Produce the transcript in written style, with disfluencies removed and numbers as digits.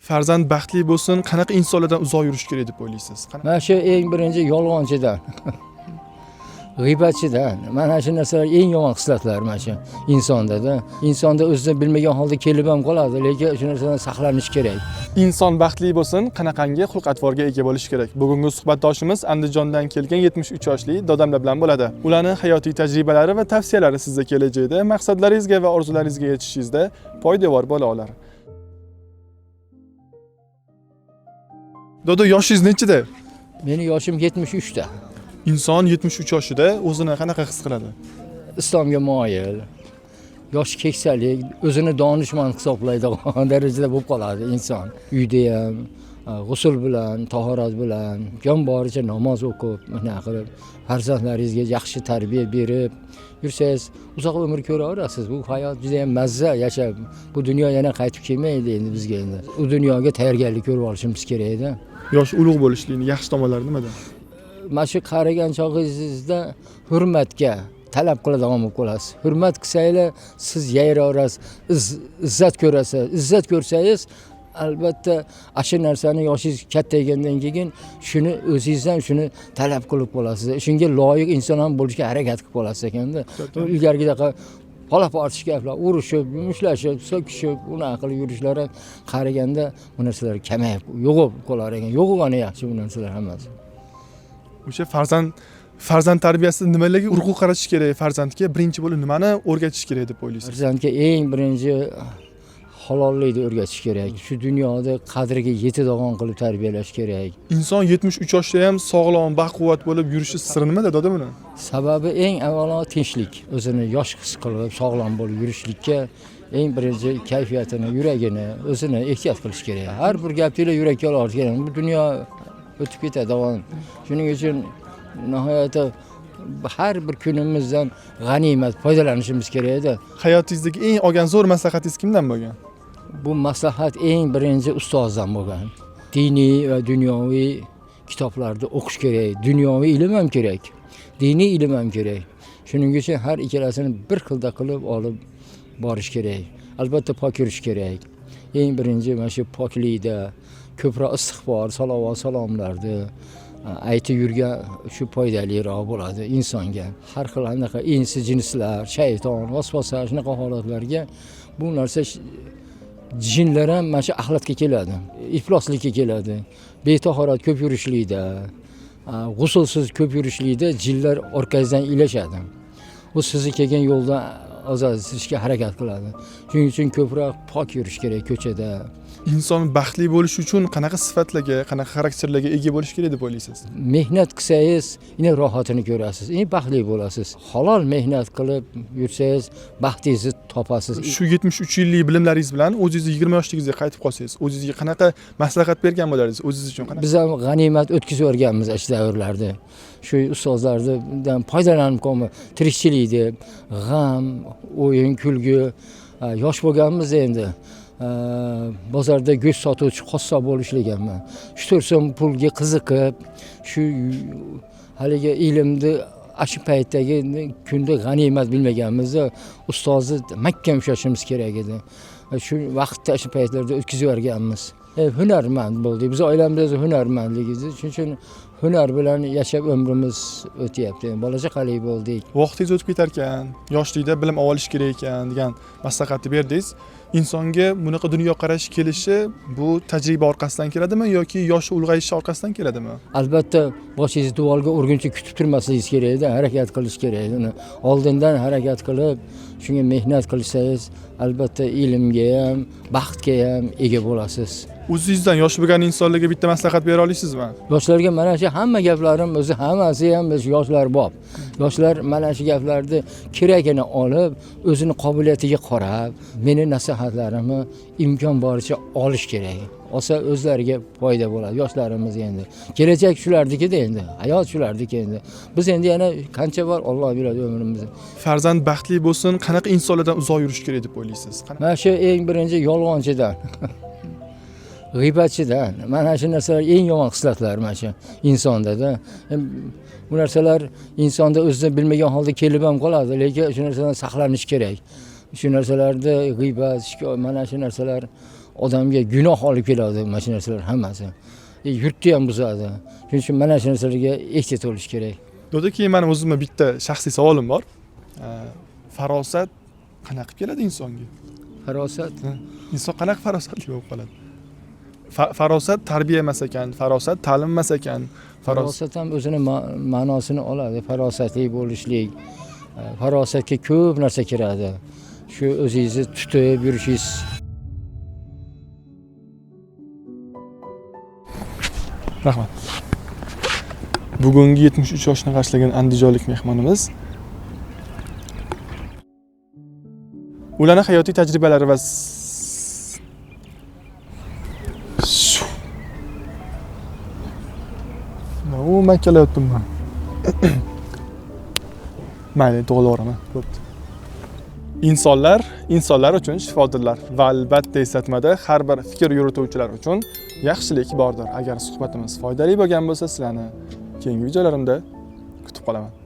Farzand baxtli bo'lsin, qanaqa insonlardan uzoq yurish kerak deb o'ylaysiz? Mana shu eng birinchi yolg'onchidan, g'iybatchidan, mana shu narsalar eng yomon xislatlar mana shu insonda-da. Insonda o'zini bilmagan holda kelib ham qoladi, lekin shu narsadan saqlanish kerak. Inson baxtli bo'lsin, qanaqangi xulq-atvorga ega bo'lish kerak? Bugungi suhbatdoshimiz Andijondan kelgan 73 yoshli dodamlar bilan bo'ladi. Ularning hayotiy tajribalari va tavsiyalari sizga kelajakda maqsadlaringizga va orzularingizga yetishishingizda poydevor bo'la olar. Dodo, yoshingiz nechida? Meni yoshim 73 ta. Inson 73 yoshida o'zini qanaqa his qiladi? Islomga moyil, yoshi keksalik, o'zini donishmand hisoblaydigan darajada bo'lib qoladi inson. Uyda ham g'usl bilan, tahorat bilan, jon boricha namoz o'qib, mana qilib, farzandlaringizga yaxshi tarbiya berib yursangiz, uzoq umr ko'raverasiz. Bu hayot juda ham mazza yashab, bu dunyo yana qaytib kelmaydi endi bizga endi. U dunyoga tayyorgarlik ko'rib olishimiz kerak-da. Yosh ulug' bo'lishlikning yaxshi tomonlari nimada? Mana shu qarigan chog'ingizda hurmatga talab qiladigan bo'lib qolasiz. Hurmat qilsanglar, siz yayraverasiz, izzat ko'rasiz. Izzat ko'rsangiz, albatta, shu narsani yoshingiz kattaygandan keyin shuni o'zingizdan shuni talab qilib qolasiz. Shunga loyiq inson ham bo'lishga harakat qilib qolasiz ekanda. Ilgarigidaqa pala-partish gaplar, urushib, mushlashib, so'kishib, unaqa qilib yurishlari qaraganda bu narsalar kamayib, yo'qib qolar ekan. Yo'qigani yaxshi bu narsalar hammasi. O'sha farzand tarbiyasida nimalarga urg'u qaratish kerak farzandga? Birinchi bo'lib nimani o'rgatish kerak deb o'ylaysiz? Farzandga eng birinchi halollikni o'rgatish kerak. Shu dunyoda qadriga yetadigan qilib tarbiyalash kerak. Inson 73 yoshda ham sog'lom, baquvvat bo'lib yurishi siri nimada doda buni? Sababi eng avvalo tinchlik. O'zini yosh his qilib, sog'lom bo'lib yurishlikka eng birinchi kayfiyatini, yuragini, o'zini ehtiyot qilish kerak. Har bir gapingizda yurakka olish kerak. Bu dunyo o'tib ketadi. Shuning uchun nihoyatda har bir kunimizdan g'animat foydalanishimiz kerak edi. Hayotingizdagi eng olgan zo'r maslahatingiz kimdan bo'lgan? Bu maslahat eng birinchi ustozdan bo'lgan. Diniy va dunyoviy kitoblarni o'qish kerak, dunyoviy ilm ham kerak, diniy ilm ham kerak. Shuning uchun har ikkalasini bir xilda qilib olib borish kerak. Albatta pok yurish kerak. Eng birinchi mana shu poklikda ko'proq istig'for, salovat, salomlarni aytib yurgan shu foydaliroq bo'ladi insonga. Har xil anaqa insi jinslar, shayton, vasvasa shunaqa holatlarga bu narsa jinlar ham mana shu axlatga keladi, ifloslikka keladi. Betahorat ko'p yurishlikda, g'usulsiz ko'p yurishlikda jinlar orqangizdan ilashadi. Bu sizni kelgan yo'ldan ozodlashga harakat qiladi. Shuning uchun ko'proq pok yurish kerak ko'chada. Inson baxtli bo'lish uchun qanaqa sifatlarga, qanaqa xarakterlarga ega bo'lish kerak deb o'ylaysiz? Mehnat qilsangiz, ina rohatini ko'rasiz, baxtli bo'lasiz. Halol mehnat qilib yursangiz, baxtingizni topasiz. Shu 73 yillik bilimlaringiz bilan o'zingizni 20 yoshligingizga qaytib qolsangiz, o'zingizga qanaqa maslahat bergan bo'lardingiz? O'zingiz uchun qanaqa? Biz ham g'animat o'tkazib o'rganmiz shu davrlarda. Shu ustozlardan foydalanib qolma, tirikchilik deb, g'am, o'yin, kulgi, yosh bo'lganmiz endi. Bozorda go'sht sotuvchi qassob bo'lishliganman. 3-4 so'm pulga qiziqib, shu haligi ilmni shu paytdagi kunda g'animat bilmaganmizda ustozni mahkam ushlashimiz kerak edi. Shu vaqtda shu paytlarda o'tkazib o'rganmiz. Hunarmand bo'ldik. Biz oilamiz hunarmandligiz. Shuning uchun hunar bilan yashab umrimiz o'tyapti. Bola-chaqali bo'ldik. Vaqtingiz o'tib ketar ekan, yoshlikda bilim olish kerak ekan degan maslahatni berdingiz. Insonga bunaqa dunyoqarash kelishi bu tajriba orqasidan keladimi yoki yoshi ulg'ayishi orqasidan keladimi? Albatta, boshingizni duolga urguncha kutib turmasligingiz kerak edi, harakat qilish kerak edi. Oldindan harakat qilib, shunga mehnat qilsangiz, albatta ilmga ham, baxtga ham ega bo'lasiz. O'zingizdan yosh bo'lgan insonlarga bitta maslahat bera olasizmi? Yoshlarga mana shu hamma gaplarim o'zi hammasi ham yoshlar bor. Yoshlar mana shu gaplarni kerakini olib, o'zini qobiliyatiga qarab, meni nasihatlarimni imkon boricha olish kerak. Olsa o'zlariga foyda bo'ladi yoshlarimiz endi. Kelajak shularniki-da endi, hayot shularniki endi. Biz endi yana qancha bor Alloh biladi umrimizni. Farzand baxtli bo'lsin, qanaqa insonlardan uzoq yurish kerak deb o'ylaysiz? Mana shu eng birinchi yolg'onchidan, g'iybatchidan, mana shu narsalar eng yomon xislatlar mana shu insonda-da. Bu narsalar insonda o'zini bilmagan holda kelib ham qoladi, lekin shu narsadan saqlanish kerak. Shu narsalarda g'iybat, mana shu narsalar odamga gunoh olib keladi mana shu narsalar hammasi. Yurtni ham buzadi. Shuning uchun mana shu narsalarga ehtiyot bo'lish kerak. Do'da, keyin meni o'zimga bitta shaxsiy savolim bor. Farosat qanaqa qilib keladi insonga? Farosat Inson qanaqa farosatli bo'lib qoladi? Farosat tarbiya emas ekan, farosat ta'lim emas ekan. farosat ham o'zini ma'nosini oladi. Farosatli bo'lishlik, farosatga ko'p narsa kiradi. Shu o'zingizni tutib yurishingiz. Rahmat. Bugungi 73 yoshni qarshılagan andijonlik mehmonimiz ularning hayotiy tajribalari va men kelyaptimman. Mayli, to'g'rilaman. Bo'pti. Insonlar uchun shifodirlar va albatta eslatmada har bir fikr yurituvchilar uchun yaxshilik bordir. Agar suhbatimiz foydali bo'lgan bo'lsa, sizlarni keyingi videolarimda kutib qolaman.